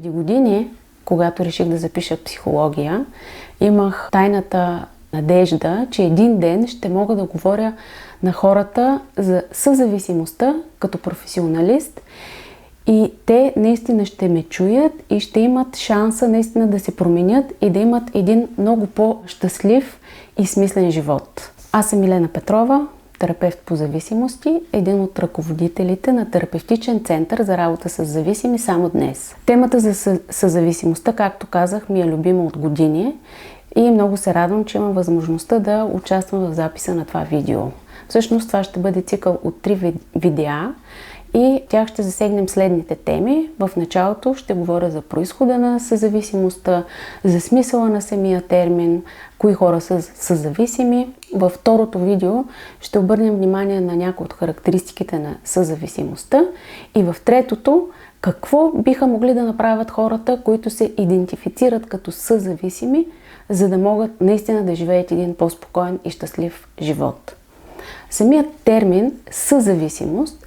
Преди години, когато реших да запиша психология, имах тайната надежда, че един ден ще мога да говоря на хората за съзависимостта като професионалист и те наистина ще ме чуят и ще имат шанса наистина да се променят и да имат един много по-щастлив и смислен живот. Аз съм Милена Петрова, терапевт по зависимости, един от ръководителите на терапевтичен център за работа с зависими само днес. Темата за съзависимостта, както казах, ми е любима от години и много се радвам, че имам възможността да участвам в записа на това видео. Всъщност това ще бъде цикъл от 3 видеа и тях ще засегнем следните теми. В началото ще говоря за произхода на съзависимостта, за смисъла на самия термин, кои хора са съзависими. Във второто видео ще обърнем внимание на някои от характеристиките на съзависимостта и в третото какво биха могли да направят хората, които се идентифицират като съзависими, за да могат наистина да живеят един по-спокоен и щастлив живот. Самият термин съзависимост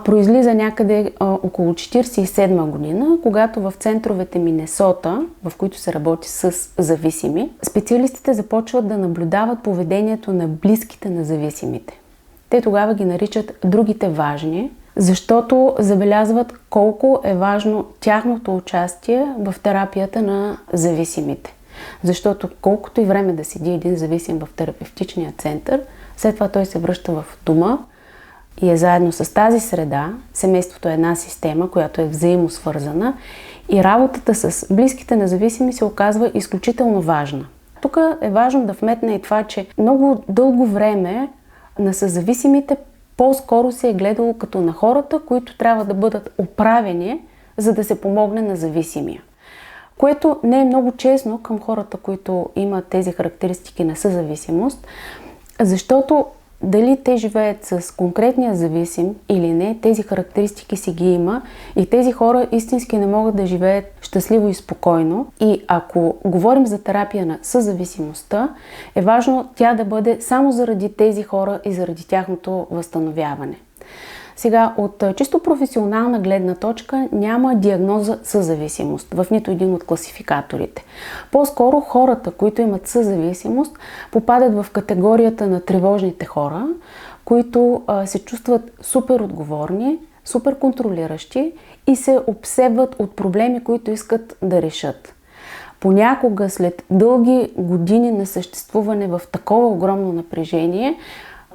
произлиза някъде около 1947 година, когато в центровете Минесота, в които се работи с зависими, специалистите започват да наблюдават поведението на близките на зависимите. Те тогава ги наричат другите важни, защото забелязват колко е важно тяхното участие в терапията на зависимите. Защото колкото и време да седи един зависим в терапевтичния център, след това той се връща в дома и е заедно с тази среда. Семейството е една система, която е взаимосвързана и работата с близките на зависими се оказва изключително важна. Тук е важно да вметна и това, че много дълго време на съзависимите по-скоро се е гледало като на хората, които трябва да бъдат оправени, за да се помогне на зависимия. Което не е много честно към хората, които имат тези характеристики на съзависимост, защото дали те живеят с конкретния зависим или не, тези характеристики си ги има и тези хора истински не могат да живеят щастливо и спокойно. И ако говорим за терапия на съзависимостта, е важно тя да бъде само заради тези хора и заради тяхното възстановяване. Сега, от чисто професионална гледна точка няма диагноза съзависимост в нито един от класификаторите. По-скоро хората, които имат съзависимост, попадат в категорията на тревожните хора, които се чувстват супер отговорни, супер контролиращи и се обсебват от проблеми, които искат да решат. Понякога след дълги години на съществуване в такова огромно напрежение,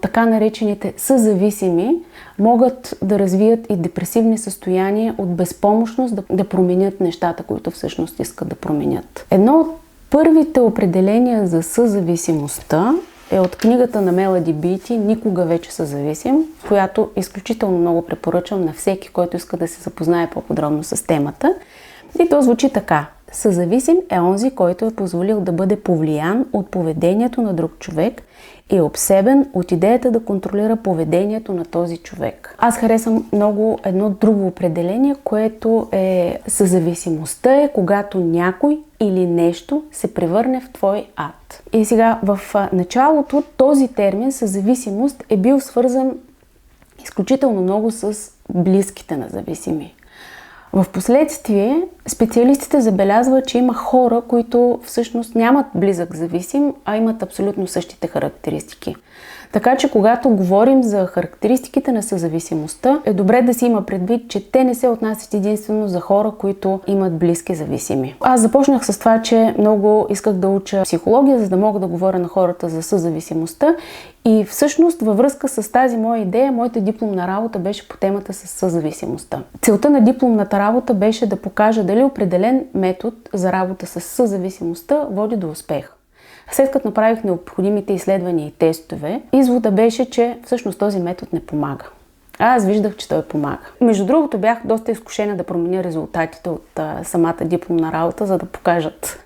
така наречените съзависими могат да развият и депресивни състояния от безпомощност да променят нещата, които всъщност искат да променят. Едно от първите определения за съзависимостта е от книгата на Мелоди Бийти "Никога вече съзависим", която изключително много препоръчвам на всеки, който иска да се запознае по-подробно с темата. И то звучи така: съзависим е онзи, който е позволил да бъде повлиян от поведението на друг човек и е обсебен от идеята да контролира поведението на този човек. Аз харесвам много едно друго определение, което е: съзависимостта е когато някой или нещо се превърне в твой ад. И сега в началото този термин съзависимост е бил свързан изключително много с близките на зависими. В последствие специалистите забелязват, че има хора, които всъщност нямат близък зависим, а имат абсолютно същите характеристики. Така че когато говорим за характеристиките на съзависимостта, е добре да си има предвид, че те не се отнасят единствено за хора, които имат близки зависими. Аз започнах с това, че много исках да уча психология, за да мога да говоря на хората за съзависимостта. И всъщност във връзка с тази моя идея, моята дипломна работа беше по темата с съзависимостта. Целта на дипломната работа беше да покажа дали определен метод за работа с съзависимостта води до успех. След като направих необходимите изследвания и тестове, извода беше, че всъщност този метод не помага. Аз виждах, че той помага. Между другото, бях доста изкушена да променя резултатите от самата дипломна работа, за да покажат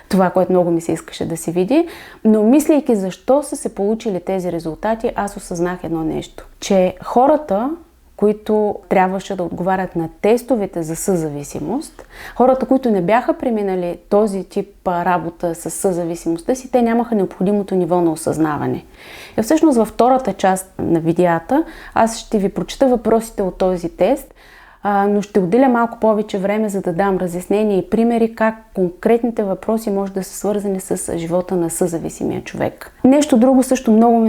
това, което много ми се искаше да се види. Но мислейки защо са се получили тези резултати, аз осъзнах едно нещо. Че хората, които трябваше да отговарят на тестовете за съзависимост, хората, които не бяха преминали този тип работа с съзависимостта си, те нямаха необходимото ниво на осъзнаване. И всъщност във втората част на видеята аз ще ви прочета въпросите от този тест, но ще отделя малко повече време, за да дам разяснения и примери как конкретните въпроси може да са свързани с живота на съзависимия човек. Нещо друго също много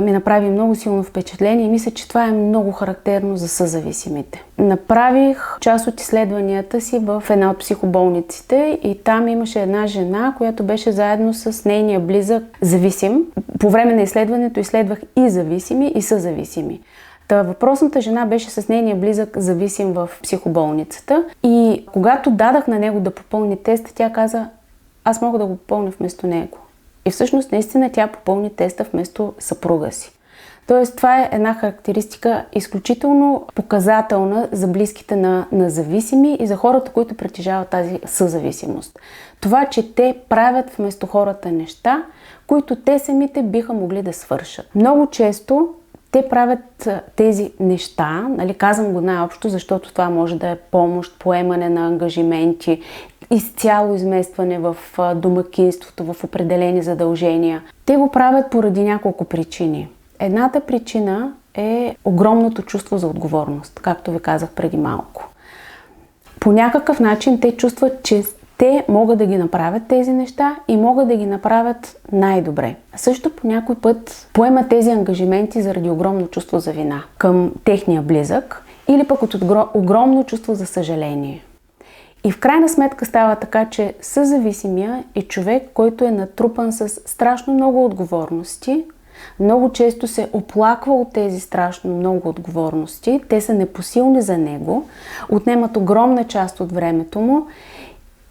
ми направи много силно впечатление и мисля, че това е много характерно за съзависимите. Направих част от изследванията си в една от психоболниците и там имаше една жена, която беше заедно с нейния близък зависим. По време на изследването изследвах и зависими, и съзависими. Въпросната жена беше с нейния близък зависим в психоболницата и когато дадах на него да попълни теста, тя каза: аз мога да го попълня вместо него. И всъщност наистина тя попълни теста вместо съпруга си. Тоест това е една характеристика изключително показателна за близките на зависими и за хората, които притежават тази съзависимост. Това, че те правят вместо хората неща, които те самите биха могли да свършат. Много често те правят тези неща, нали, казвам го най-общо, защото това може да е помощ, поемане на ангажименти, изцяло изместване в домакинството, в определени задължения. Те го правят поради няколко причини. Едната причина е огромното чувство за отговорност, както ви казах преди малко. По някакъв начин те чувстват, че те могат да ги направят тези неща и могат да ги направят най-добре. Също по някой път поемат тези ангажименти заради огромно чувство за вина към техния близък или пък от огромно чувство за съжаление. И в крайна сметка става така, че съзависимия е човек, който е натрупан с страшно много отговорности. Много често се оплаква от тези страшно много отговорности. Те са непосилни за него, отнемат огромна част от времето му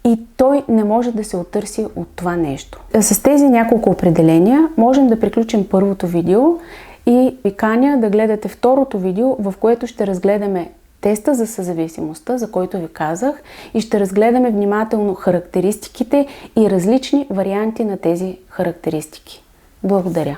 и той не може да се отърси от това нещо. С тези няколко определения можем да приключим първото видео и ви каня да гледате второто видео, в което ще разгледаме теста за съзависимостта, за който ви казах, и ще разгледаме внимателно характеристиките и различни варианти на тези характеристики. Благодаря!